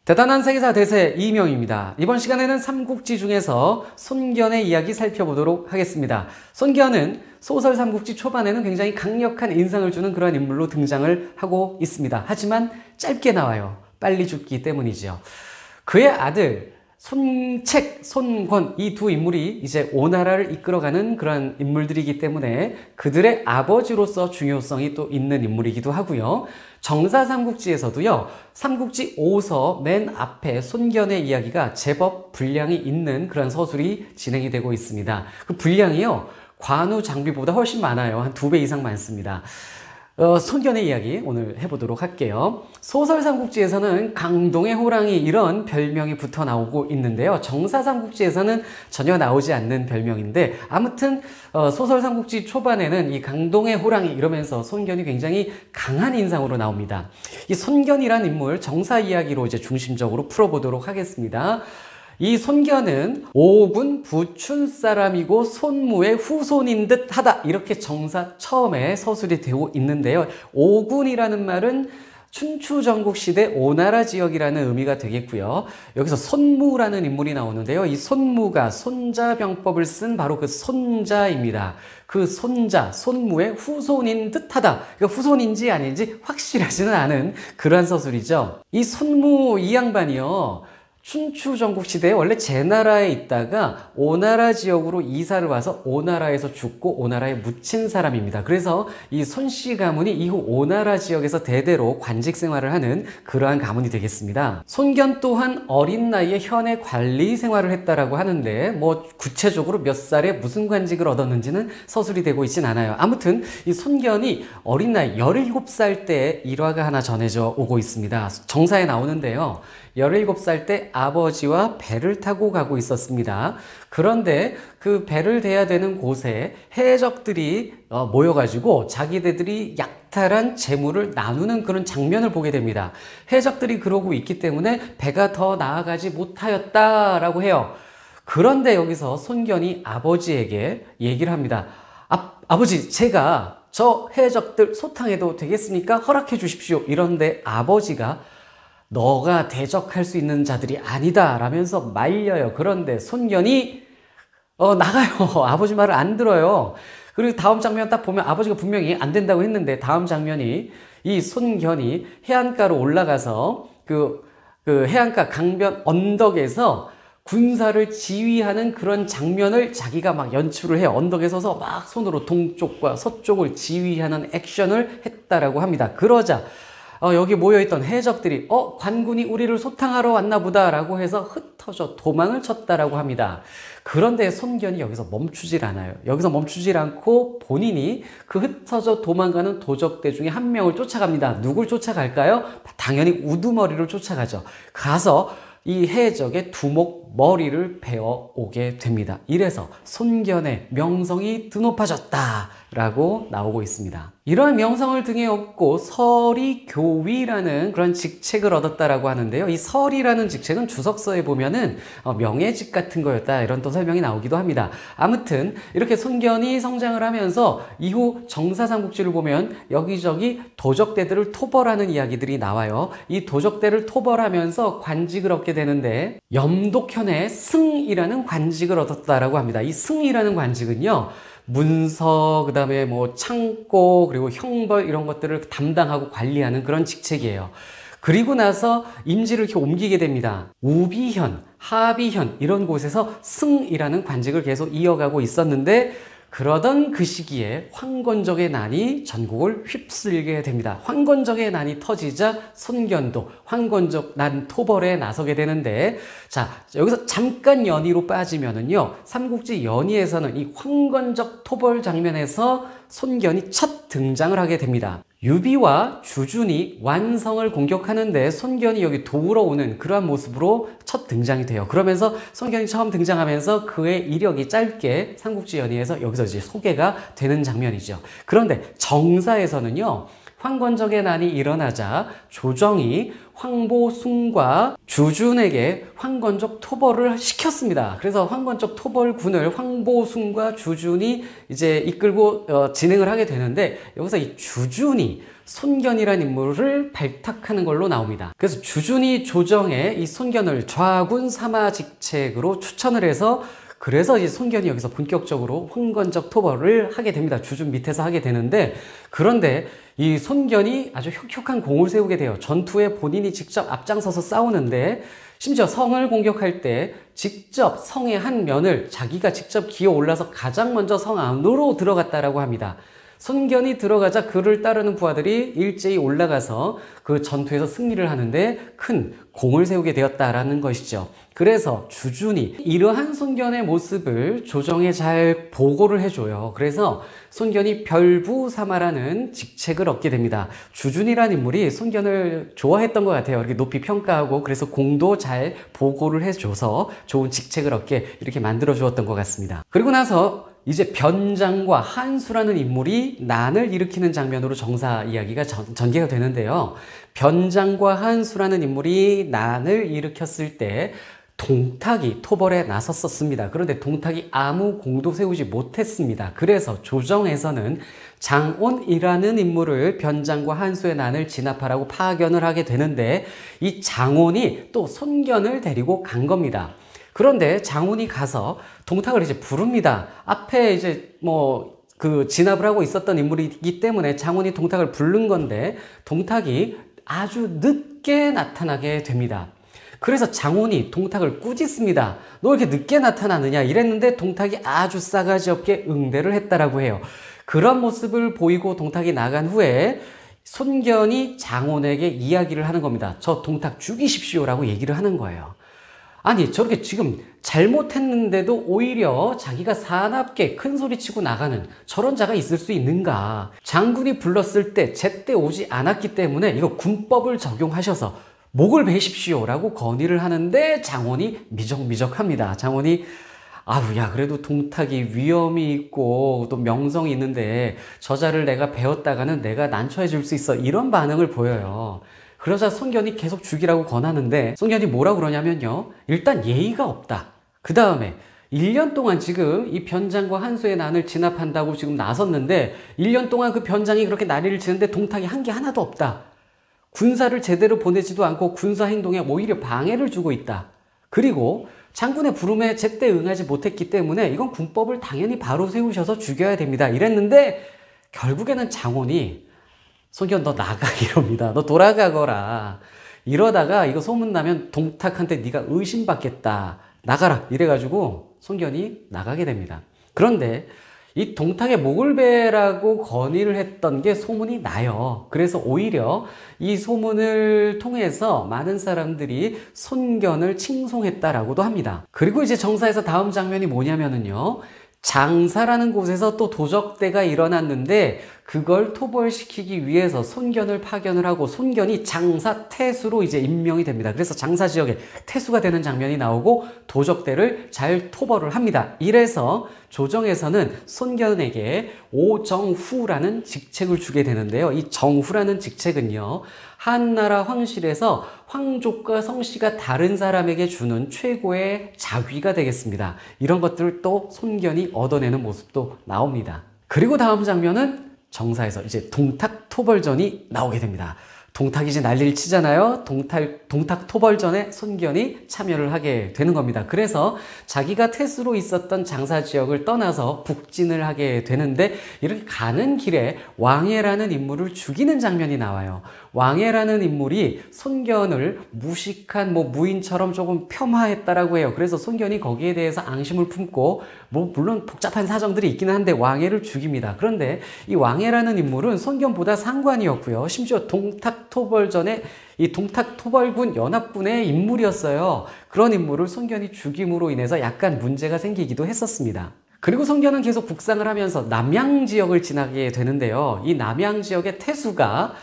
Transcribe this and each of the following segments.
대단한 세계사 대세 이명입니다. 이번 시간에는 삼국지 중에서 손견의 이야기 살펴보도록 하겠습니다. 손견은 소설 삼국지 초반에는 굉장히 강력한 인상을 주는 그러한 인물로 등장을 하고 있습니다. 하지만 짧게 나와요. 빨리 죽기 때문이죠. 그의 아들 손책, 손권 이 두 인물이 이제 오나라를 이끌어가는 그런 인물들이기 때문에 그들의 아버지로서 중요성이 또 있는 인물이기도 하고요. 정사 삼국지에서도요, 삼국지 5서 맨 앞에 손견의 이야기가 제법 분량이 있는 그런 서술이 진행이 되고 있습니다. 그 분량이요, 관우 장비보다 훨씬 많아요. 한 2배 이상 많습니다. 손견의 이야기 오늘 해보도록 할게요. 소설 삼국지에서는 강동의 호랑이 이런 별명이 붙어 나오고 있는데요. 정사 삼국지에서는 전혀 나오지 않는 별명인데, 아무튼 소설 삼국지 초반에는 이 강동의 호랑이 이러면서 손견이 굉장히 강한 인상으로 나옵니다. 이 손견이란 인물 정사 이야기로 이제 중심적으로 풀어보도록 하겠습니다. 이 손견은 오군 부춘 사람이고 손무의 후손인 듯 하다, 이렇게 정사 처음에 서술이 되고 있는데요. 오군이라는 말은 춘추 전국 시대 오나라 지역이라는 의미가 되겠고요. 여기서 손무라는 인물이 나오는데요. 이 손무가 손자병법을 쓴 바로 그 손자입니다. 그 손자, 손무의 후손인 듯하다. 그러니까 후손인지 아닌지 확실하지는 않은 그러한 서술이죠. 이 손무 이 양반이요, 춘추 전국 시대에 원래 제나라에 있다가 오나라 지역으로 이사를 와서 오나라에서 죽고 오나라에 묻힌 사람입니다. 그래서 이 손씨 가문이 이후 오나라 지역에서 대대로 관직 생활을 하는 그러한 가문이 되겠습니다. 손견 또한 어린 나이에 현의 관리 생활을 했다라고 하는데, 뭐 구체적으로 몇 살에 무슨 관직을 얻었는지는 서술이 되고 있진 않아요. 아무튼 이 손견이 어린 나이 17살 때 일화가 하나 전해져 오고 있습니다. 정사에 나오는데요. 17살 때 아버지와 배를 타고 가고 있었습니다. 그런데 그 배를 대야 되는 곳에 해적들이 모여가지고 자기들이 약탈한 재물을 나누는 그런 장면을 보게 됩니다. 해적들이 그러고 있기 때문에 배가 더 나아가지 못하였다라고 해요. 그런데 여기서 손견이 아버지에게 얘기를 합니다. 아버지, 제가 저 해적들 소탕해도 되겠습니까? 허락해 주십시오. 이런데 아버지가 너가 대적할 수 있는 자들이 아니다 라면서 말려요. 그런데 손견이 나가요. 아버지 말을 안 들어요. 그리고 다음 장면 딱 보면 아버지가 분명히 안 된다고 했는데, 다음 장면이 이 손견이 해안가로 올라가서 그 해안가 강변 언덕에서 군사를 지휘하는 그런 장면을 자기가 막 연출을 해요. 언덕에 서서 막 손으로 동쪽과 서쪽을 지휘하는 액션을 했다라고 합니다. 그러자 여기 모여있던 해적들이 관군이 우리를 소탕하러 왔나 보다 라고 해서 흩어져 도망을 쳤다라고 합니다. 그런데 손견이 여기서 멈추질 않아요. 여기서 멈추질 않고 본인이 그 흩어져 도망가는 도적대 중에 한 명을 쫓아갑니다. 누굴 쫓아갈까요? 당연히 우두머리를 쫓아가죠. 가서 이 해적의 두목 머리를 베어 오게 됩니다. 이래서 손견의 명성이 드높아졌다 라고 나오고 있습니다. 이러한 명성을 등에 업고 서리교위라는 그런 직책을 얻었다라고 하는데요. 이 서리라는 직책은 주석서에 보면은 명예직 같은 거였다, 이런 또 설명이 나오기도 합니다. 아무튼 이렇게 손견이 성장을 하면서 이후 정사삼국지를 보면 여기저기 도적대들을 토벌하는 이야기들이 나와요. 이 도적대를 토벌하면서 관직을 얻게 되는데, 염독현의 승이라는 관직을 얻었다라고 합니다. 이 승이라는 관직은요, 문서, 그 다음에 뭐 창고, 그리고 형벌 이런 것들을 담당하고 관리하는 그런 직책이에요. 그리고 나서 임지를 이렇게 옮기게 됩니다. 우비현, 하비현 이런 곳에서 승이라는 관직을 계속 이어가고 있었는데, 그러던 그 시기에 황건적의 난이 전국을 휩쓸게 됩니다. 황건적의 난이 터지자 손견도 황건적 난 토벌에 나서게 되는데, 자, 여기서 잠깐 연의로 빠지면은요, 삼국지 연의에서는 이 황건적 토벌 장면에서 손견이 첫 등장을 하게 됩니다. 유비와 주준이 완성을 공격하는데 손견이 여기 도우러 오는 그러한 모습으로 첫 등장이 돼요. 그러면서 손견이 처음 등장하면서 그의 이력이 짧게 삼국지 연의에서 여기서 이제 소개가 되는 장면이죠. 그런데 정사에서는요, 황건적의 난이 일어나자 조정이 황보숭과 주준에게 황건적 토벌을 시켰습니다. 그래서 황건적 토벌군을 황보숭과 주준이 이제 이끌고 진행을 하게 되는데, 여기서 이 주준이 손견이라는 인물을 발탁하는 걸로 나옵니다. 그래서 주준이 조정에 이 손견을 좌군 삼하직책으로 추천을 해서 그래서 이제 손견이 여기서 본격적으로 혼건적 토벌을 하게 됩니다. 주준 밑에서 하게 되는데, 그런데 이 손견이 아주 혁혁한 공을 세우게 돼요. 전투에 본인이 직접 앞장서서 싸우는데, 심지어 성을 공격할 때 직접 성의 한 면을 자기가 직접 기어 올라서 가장 먼저 성 안으로 들어갔다라고 합니다. 손견이 들어가자 그를 따르는 부하들이 일제히 올라가서 그 전투에서 승리를 하는데 큰 공을 세우게 되었다라는 것이죠. 그래서 주준이 이러한 손견의 모습을 조정에 잘 보고를 해줘요. 그래서 손견이 별부사마라는 직책을 얻게 됩니다. 주준이라는 인물이 손견을 좋아했던 것 같아요. 이렇게 높이 평가하고 그래서 공도 잘 보고를 해줘서 좋은 직책을 얻게 이렇게 만들어 주었던 것 같습니다. 그리고 나서 이제 변장과 한수라는 인물이 난을 일으키는 장면으로 정사 이야기가 전개가 되는데요. 변장과 한수라는 인물이 난을 일으켰을 때 동탁이 토벌에 나섰었습니다. 그런데 동탁이 아무 공도 세우지 못했습니다. 그래서 조정에서는 장온이라는 인물을 변장과 한수의 난을 진압하라고 파견을 하게 되는데, 이 장온이 또 손견을 데리고 간 겁니다. 그런데 장훈이 가서 동탁을 이제 부릅니다. 앞에 이제 그 진압을 하고 있었던 인물이기 때문에 장훈이 동탁을 부른 건데, 동탁이 아주 늦게 나타나게 됩니다. 그래서 장훈이 동탁을 꾸짖습니다. 너 이렇게 늦게 나타나느냐 이랬는데 동탁이 아주 싸가지 없게 응대를 했다라고 해요. 그런 모습을 보이고 동탁이 나간 후에 손견이 장훈에게 이야기를 하는 겁니다. 저 동탁 죽이십시오라고 얘기를 하는 거예요. 아니, 저렇게 지금 잘못했는데도 오히려 자기가 사납게 큰 소리 치고 나가는 저런 자가 있을 수 있는가? 장군이 불렀을 때 제때 오지 않았기 때문에 이거 군법을 적용하셔서 목을 베십시오 라고 건의를 하는데 장원이 미적미적합니다. 장원이 아우, 야, 그래도 동탁이 위험이 있고 또 명성이 있는데 저자를 내가 배웠다가는 내가 난처해 줄 수 있어, 이런 반응을 보여요. 그러자 손견이 계속 죽이라고 권하는데 손견이 뭐라고 그러냐면요, 일단 예의가 없다. 그 다음에 1년 동안 지금 이 변장과 한수의 난을 진압한다고 지금 나섰는데 1년 동안 그 변장이 그렇게 난리를 치는데 동탁이 한 게 하나도 없다. 군사를 제대로 보내지도 않고 군사 행동에 오히려 방해를 주고 있다. 그리고 장군의 부름에 제때 응하지 못했기 때문에 이건 군법을 당연히 바로 세우셔서 죽여야 됩니다. 이랬는데 결국에는 장원이 손견 너 나가 이럽니다. 너 돌아가거라. 이러다가 이거 소문나면 동탁한테 네가 의심받겠다. 나가라. 이래가지고 손견이 나가게 됩니다. 그런데 이 동탁의 목을 베라고 건의를 했던 게 소문이 나요. 그래서 오히려 이 소문을 통해서 많은 사람들이 손견을 칭송했다라고도 합니다. 그리고 이제 정사에서 다음 장면이 뭐냐면은요, 장사라는 곳에서 또 도적대가 일어났는데 그걸 토벌시키기 위해서 손견을 파견을 하고 손견이 장사 태수로 이제 임명이 됩니다. 그래서 장사 지역에 태수가 되는 장면이 나오고 도적대를 잘 토벌을 합니다. 이래서 조정에서는 손견에게 오정후라는 직책을 주게 되는데요. 이 정후라는 직책은요, 한나라 황실에서 황족과 성씨가 다른 사람에게 주는 최고의 자귀가 되겠습니다. 이런 것들을 또 손견이 얻어내는 모습도 나옵니다. 그리고 다음 장면은 정사에서 이제 동탁 토벌전이 나오게 됩니다. 동탁이 이제 난리를 치잖아요. 동탁 토벌전에 손견이 참여를 하게 되는 겁니다. 그래서 자기가 태수로 있었던 장사 지역을 떠나서 북진을 하게 되는데 이렇게 가는 길에 왕예라는 인물을 죽이는 장면이 나와요. 왕예라는 인물이 손견을 무식한 무인처럼 조금 폄하했다라고 해요. 그래서 손견이 거기에 대해서 앙심을 품고 물론 복잡한 사정들이 있기는 한데 왕예를 죽입니다. 그런데 이 왕예라는 인물은 손견보다 상관이었고요. 심지어 동탁 토벌전에 이 동탁 토벌군 연합군의 인물이었어요. 그런 인물을 손견이 죽임으로 인해서 약간 문제가 생기기도 했었습니다. 그리고 손견은 계속 북상을 하면서 남양 지역을 지나게 되는데요. 이 남양 지역의 태수가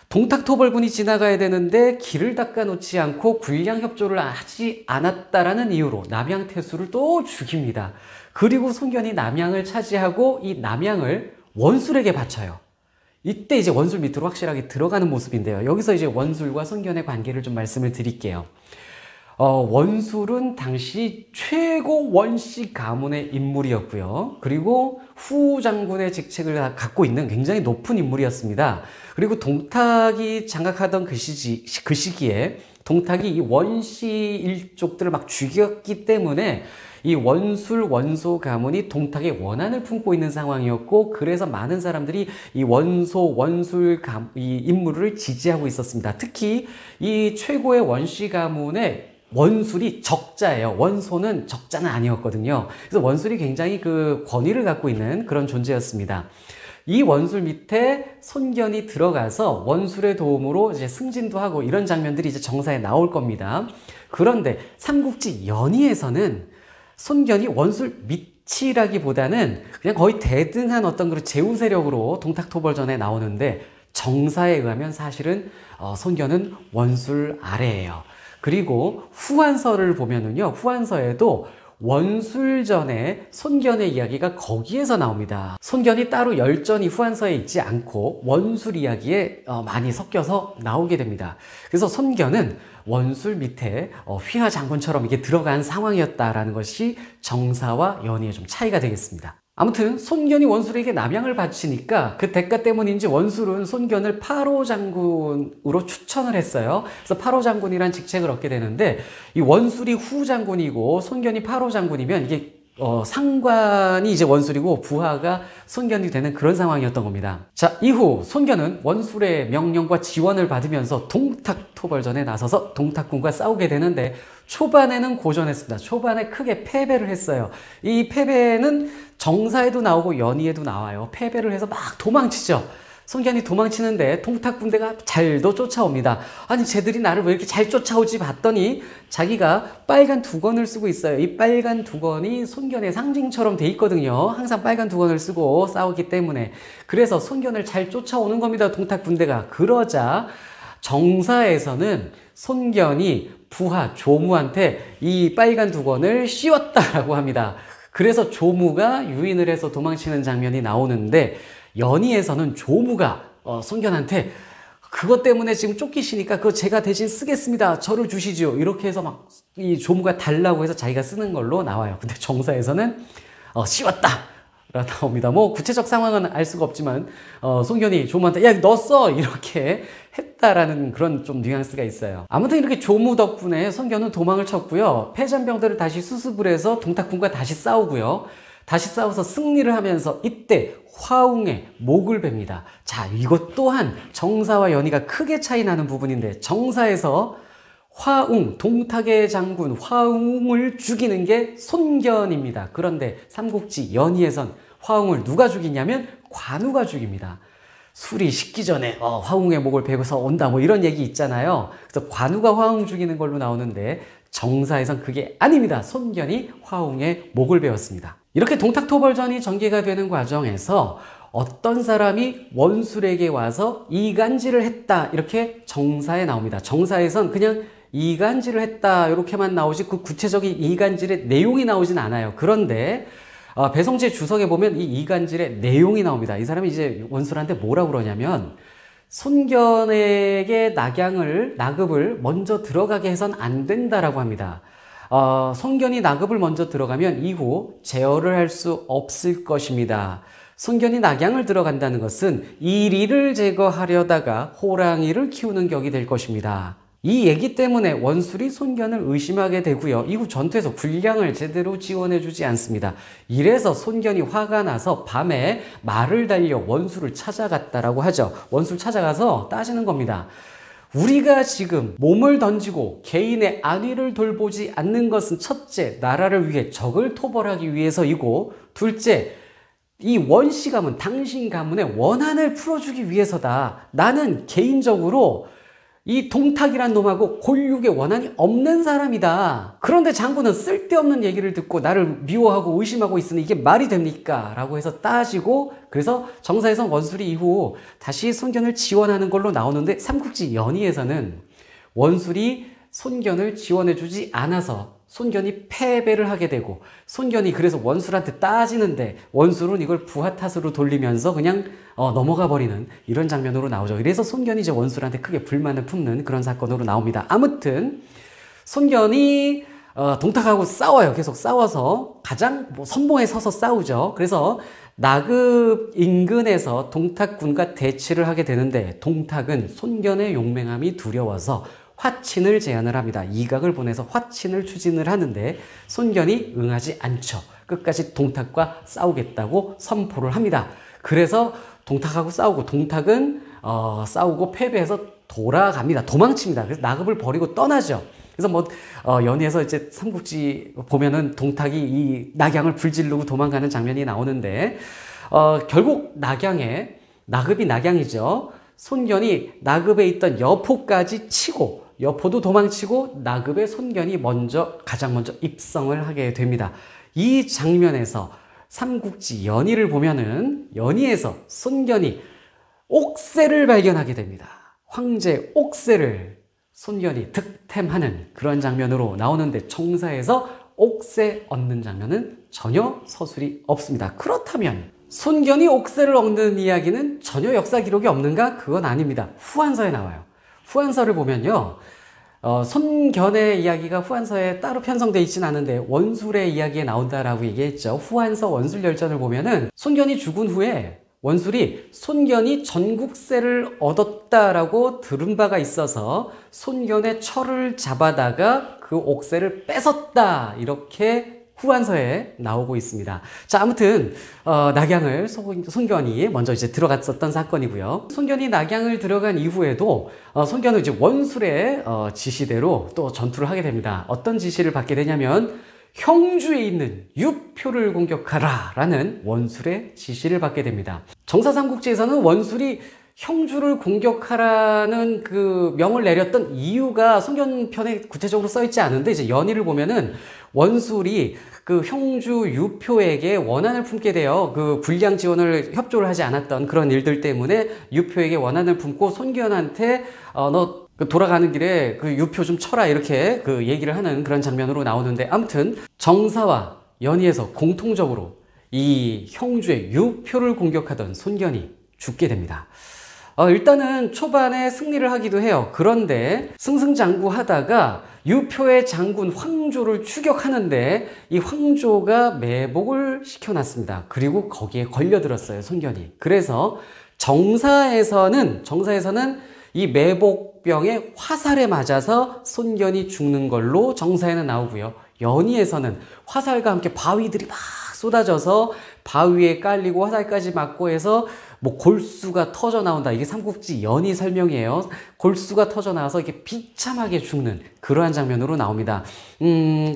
동탁 토벌군이 지나가야 되는데 길을 닦아놓지 않고 군량 협조를 하지 않았다라는 이유로 남양 태수를 또 죽입니다. 그리고 손견이 남양을 차지하고 이 남양을 원술에게 바쳐요. 이때 이제 원술 밑으로 확실하게 들어가는 모습인데요. 여기서 이제 원술과 손견의 관계를 좀 말씀을 드릴게요. 원술은 당시 최고 원씨 가문의 인물이었고요. 그리고 후 장군의 직책을 갖고 있는 굉장히 높은 인물이었습니다. 그리고 동탁이 장악하던 그 시기에 동탁이 이 원씨 일족들을 막 죽였기 때문에 이 원술 원소 가문이 동탁의 원한을 품고 있는 상황이었고, 그래서 많은 사람들이 이 원소 원술 이 인물을 지지하고 있었습니다. 특히 이 최고의 원씨 가문의 원술이 적자예요. 원소는 적자는 아니었거든요. 그래서 원술이 굉장히 그 권위를 갖고 있는 그런 존재였습니다. 이 원술 밑에 손견이 들어가서 원술의 도움으로 이제 승진도 하고 이런 장면들이 이제 정사에 나올 겁니다. 그런데 삼국지 연의에서는 손견이 원술 밑이라기보다는 그냥 거의 대등한 어떤 그런 제후 세력으로 동탁토벌전에 나오는데, 정사에 의하면 사실은 손견은 원술 아래예요. 그리고 후한서를 보면은요, 후한서에도 원술전에 손견의 이야기가 거기에서 나옵니다. 손견이 따로 열전이 후한서에 있지 않고 원술 이야기에 많이 섞여서 나오게 됩니다. 그래서 손견은 원술 밑에 휘하 장군처럼 이게 들어간 상황이었다라는 것이 정사와 연의의 좀 차이가 되겠습니다. 아무튼 손견이 원술에게 남양을 바치니까 그 대가 때문인지 원술은 손견을 8호 장군으로 추천을 했어요. 그래서 8호 장군이란 직책을 얻게 되는데, 이 원술이 후 장군이고 손견이 8호 장군이면 이게 상관이 이제 원술이고 부하가 손견이 되는 그런 상황이었던 겁니다. 자, 이후 손견은 원술의 명령과 지원을 받으면서 동탁토벌전에 나서서 동탁군과 싸우게 되는데, 초반에는 고전했습니다. 초반에 크게 패배를 했어요. 이 패배는 정사에도 나오고 연의에도 나와요. 패배를 해서 막 도망치죠. 손견이 도망치는데 동탁군대가 잘도 쫓아옵니다. 아니, 쟤들이 나를 왜 이렇게 잘 쫓아오지 봤더니 자기가 빨간 두건을 쓰고 있어요. 이 빨간 두건이 손견의 상징처럼 돼 있거든요. 항상 빨간 두건을 쓰고 싸우기 때문에. 그래서 손견을 잘 쫓아오는 겁니다, 동탁군대가. 그러자 정사에서는 손견이 부하 조무한테 이 빨간 두건을 씌웠다라고 합니다. 그래서 조무가 유인을 해서 도망치는 장면이 나오는데, 연의에서는 조무가 손견한테 그것 때문에 지금 쫓기시니까 그거 제가 대신 쓰겠습니다, 저를 주시죠, 이렇게 해서 막 이 조무가 달라고 해서 자기가 쓰는 걸로 나와요. 근데 정사에서는 씌웠다 라 나옵니다. 뭐 구체적 상황은 알 수가 없지만 손견이 조무한테 야, 너 써, 이렇게 했다라는 그런 좀 뉘앙스가 있어요. 아무튼 이렇게 조무 덕분에 손견은 도망을 쳤고요. 패잔병들을 다시 수습을 해서 동탁군과 다시 싸우고요. 다시 싸워서 승리를 하면서 이때 화웅의 목을 뱁니다. 자, 이것 또한 정사와 연의가 크게 차이 나는 부분인데, 정사에서 화웅, 동탁의 장군 화웅을 죽이는 게 손견입니다. 그런데 삼국지 연의에선 화웅을 누가 죽이냐면 관우가 죽입니다. 술이 식기 전에 화웅의 목을 베고서 온다, 뭐 이런 얘기 있잖아요. 그래서 관우가 화웅 죽이는 걸로 나오는데, 정사에선 그게 아닙니다. 손견이 화웅의 목을 베었습니다. 이렇게 동탁토벌전이 전개가 되는 과정에서 어떤 사람이 원술에게 와서 이간질을 했다, 이렇게 정사에 나옵니다. 정사에선 그냥 이간질을 했다 이렇게만 나오지 그 구체적인 이간질의 내용이 나오진 않아요. 그런데 배성재 주석에 보면 이 이간질의 내용이 나옵니다. 이 사람이 이제 원술한테 뭐라고 그러냐면, 손견에게 나급을 먼저 들어가게 해선 안 된다라고 합니다. 손견이 나급을 먼저 들어가면 이후 제어를 할 수 없을 것입니다. 손견이 낙양을 들어간다는 것은 이리를 제거하려다가 호랑이를 키우는 격이 될 것입니다. 이 얘기 때문에 원술이 손견을 의심하게 되고요. 이후 전투에서 군량을 제대로 지원해주지 않습니다. 이래서 손견이 화가 나서 밤에 말을 달려 원술을 찾아갔다라고 하죠. 원술 찾아가서 따지는 겁니다. 우리가 지금 몸을 던지고 개인의 안위를 돌보지 않는 것은 첫째, 나라를 위해 적을 토벌하기 위해서이고, 둘째, 이 원씨 가문, 당신 가문의 원한을 풀어주기 위해서다. 나는 개인적으로 이 동탁이란 놈하고 골육의 원한이 없는 사람이다. 그런데 장군은 쓸데없는 얘기를 듣고 나를 미워하고 의심하고 있으니 이게 말이 됩니까? 라고 해서 따지고, 그래서 정사에서 원술이 이후 다시 손견을 지원하는 걸로 나오는데, 삼국지 연의에서는 원술이 손견을 지원해주지 않아서 손견이 패배를 하게 되고, 손견이 그래서 원술한테 따지는데 원술은 이걸 부하 탓으로 돌리면서 그냥 넘어가 버리는 이런 장면으로 나오죠. 그래서 손견이 이제 원술한테 크게 불만을 품는 그런 사건으로 나옵니다. 아무튼 손견이 동탁하고 싸워요. 계속 싸워서 가장 선봉에 서서 싸우죠. 그래서 나급 인근에서 동탁군과 대치를 하게 되는데 동탁은 손견의 용맹함이 두려워서 화친을 제안을 합니다. 이각을 보내서 화친을 추진을 하는데 손견이 응하지 않죠. 끝까지 동탁과 싸우겠다고 선포를 합니다. 그래서 동탁하고 싸우고 동탁은 싸우고 패배해서 돌아갑니다. 도망칩니다. 그래서 나급을 버리고 떠나죠. 그래서 연희에서 이제 삼국지 보면은 동탁이 이 낙양을 불지르고 도망가는 장면이 나오는데, 결국 나급이 낙양이죠. 손견이 나급에 있던 여포까지 치고, 여포도 도망치고, 나급의 손견이 가장 먼저 입성을 하게 됩니다. 이 장면에서 삼국지 연희를 보면은, 연희에서 손견이 옥새를 발견하게 됩니다. 황제 옥새를 손견이 득템하는 그런 장면으로 나오는데 정사에서 옥새 얻는 장면은 전혀 서술이 없습니다. 그렇다면 손견이 옥새를 얻는 이야기는 전혀 역사 기록이 없는가? 그건 아닙니다. 후한서에 나와요. 후한서를 보면요. 손견의 이야기가 후한서에 따로 편성되어 있진 않은데 원술의 이야기에 나온다라고 얘기했죠. 후한서 원술열전을 보면은 손견이 죽은 후에 원술이 손견이 전국세를 얻었다라고 들은 바가 있어서 손견의 철을 잡아다가 그 옥새를 뺏었다, 이렇게 후한서에 나오고 있습니다. 자, 아무튼 낙양을 손견이 먼저 이제 들어갔었던 사건이고요. 손견이 낙양을 들어간 이후에도 손견은 이제 원술의 지시대로 또 전투를 하게 됩니다. 어떤 지시를 받게 되냐면 형주에 있는 유표를 공격하라 라는 원술의 지시를 받게 됩니다. 정사삼국지에서는 원술이 형주를 공격하라는 그 명을 내렸던 이유가 손견 편에 구체적으로 써있지 않은데, 이제 연희를 보면은 원술이 그 형주 유표에게 원한을 품게 되어 그 불량 지원을 협조를 하지 않았던 그런 일들 때문에 유표에게 원한을 품고 손견한테 너 돌아가는 길에 그 유표 좀 쳐라, 이렇게 그 얘기를 하는 그런 장면으로 나오는데, 아무튼 정사와 연희에서 공통적으로 이 형주의 유표를 공격하던 손견이 죽게 됩니다. 일단은 초반에 승리를 하기도 해요. 그런데 승승장구하다가 유표의 장군 황조를 추격하는데 이 황조가 매복을 시켜놨습니다. 그리고 거기에 걸려들었어요, 손견이. 그래서 정사에서는 이 매복병의 화살에 맞아서 손견이 죽는 걸로 정사에는 나오고요. 연희에서는 화살과 함께 바위들이 막 쏟아져서 바위에 깔리고 화살까지 맞고 해서 골수가 터져 나온다. 이게 삼국지 연희 설명이에요. 골수가 터져 나와서 이렇게 비참하게 죽는 그러한 장면으로 나옵니다.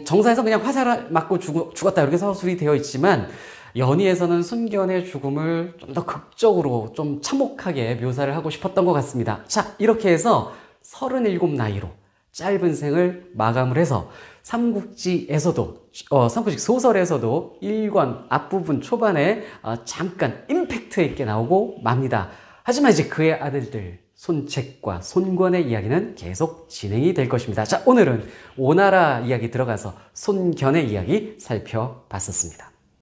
정사에서 그냥 화살 맞고 죽었다, 이렇게 서술이 되어 있지만 연희에서는 손견의 죽음을 좀 더 극적으로 좀 참혹하게 묘사를 하고 싶었던 것 같습니다. 자, 이렇게 해서 37 나이로 짧은 생을 마감을 해서 삼국지에서도 삼국지 소설에서도 1권 앞부분 초반에 잠깐 임팩트 있게 나오고 맙니다. 하지만 이제 그의 아들들 손책과 손권의 이야기는 계속 진행이 될 것입니다. 자, 오늘은 오나라 이야기 들어가서 손견의 이야기 살펴봤었습니다.